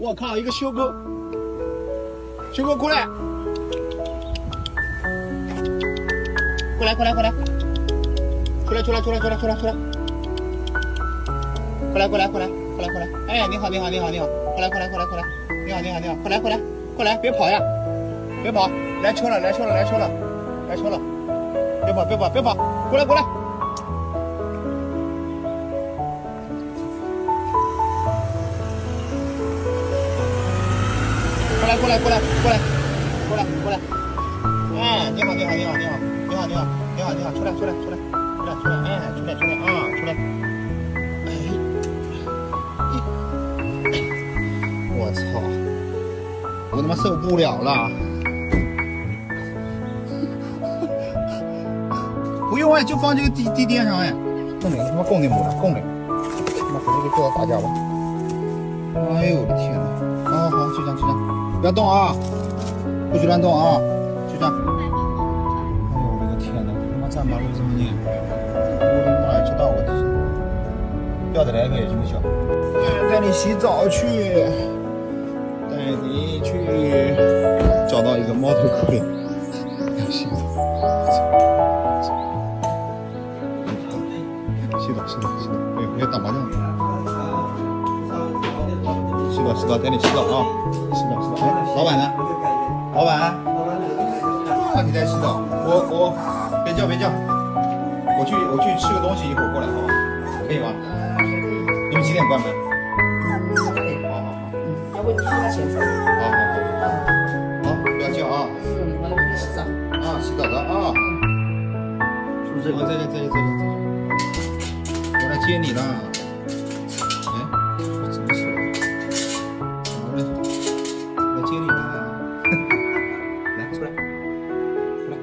我靠，一个修狗，修狗过来，过来，过来，过来，出来，出来，出来，出来，出来，出来，过来，过来，过来，过来，过来，哎，你好，你好，你好，你好，过来，过来，过来，过来，你好，你好，你好，过来，过来，过来，别跑呀，别跑，来车了，来车了，来车了，来车了，别跑，别跑，别跑，过来，过来。过来，过来，过来，过来，过来！哎，你好，你好，你好，你好，你好，你好，你好，你好，出来，出来，出来，出来，出来，哎，出来，出来，啊，出来！哎，我操！我他妈受不了了！不用哎，就放这个地垫上哎。供领他妈供领不了，供领！他妈回去给做到打架吧！哎呦我的天哪！啊好，就这样，就这样。不要动啊！不许乱动啊！就这样。哎呦我的个天哪！他妈站马路这么近，我他妈哪知道我这是？不要再来一个也行不行？带你洗澡去，带你去找到一个猫头狗领，洗澡。洗澡，洗澡，洗澡！没有打麻将。洗澡，洗澡，带你洗澡啊！洗澡，洗澡。哎，老板呢？老板，那你在洗澡。我别叫别叫，我去吃个东西，一会儿过来，好吧？可以吗？你们几点关门？好好好。要不你去他先生。好好好。好，不要叫啊。我去洗澡。啊，洗澡的啊。是不是？哦，在这。我来接你了。哎，我怎么说？我来接你了。来，出来，出来。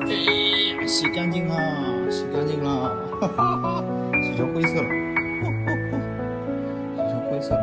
哎呀，洗干净了，洗干净了，哈哈哈，洗成灰色了，洗成灰色了。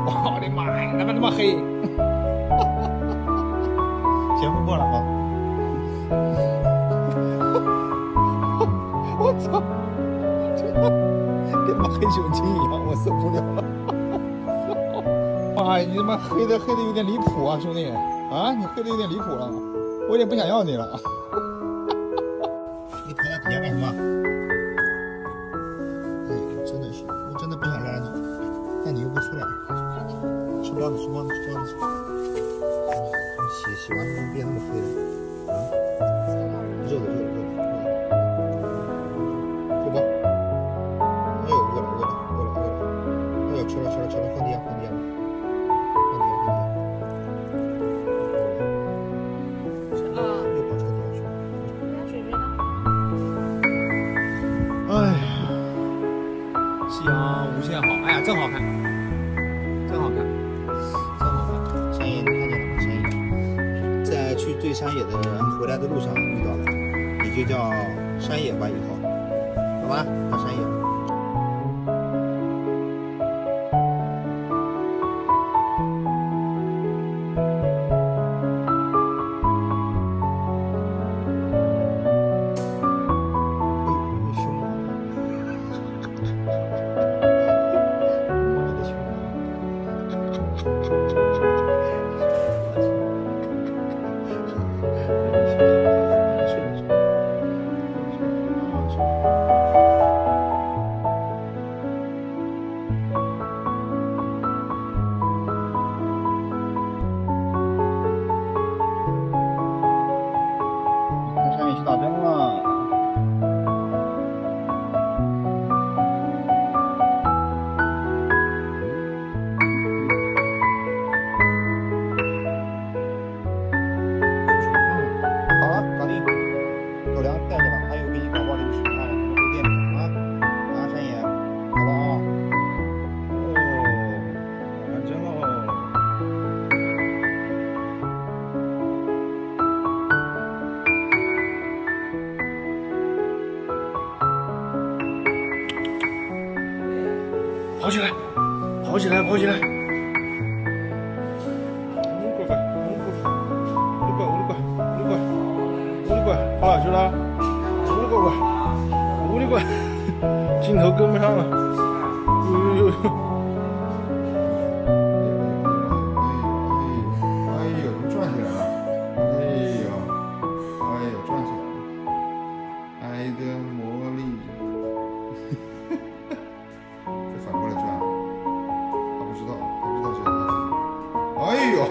我的妈呀，怎么那么黑？先不过了啊！我操，跟他妈黑熊精一样，我受不了了！妈呀，你他妈黑的有点离谱啊，兄弟啊，你黑的有点离谱了，我有点不想要你了。你躺在底下干什么？哎呀，真的是，我真的不想拉你，但你又不出来。吃包子，吃包子，吃包子。洗完怎么变那么黑了？啊？热的。对吧？哎呦，饿了！哎呦，吃了，放地下。又跑车底下去了。水呢？哎呀，夕阳无限好，哎呀，真好看，真好看。山野，你看见了吗？山野，在去追山野的回来的路上遇到了，你就叫山野吧，以后，好吧？叫山野。去打针了。好了，搞定，狗粮带着吧，还有给你搞包零食啊，我们回店里啊。啊，山野，好了啊。哦，完成喽。跑起来，跑起来，跑起来！乖，跑哪去了？乖，镜头跟不上了。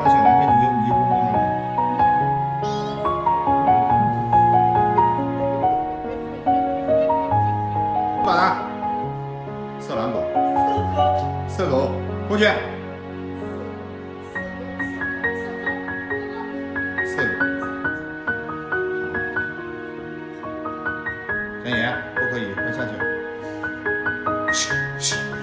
他小男生你就不摸他了。干啥？色狼狗。色狗，过去。色狗。小野，不可以，快下去。嘘嘘。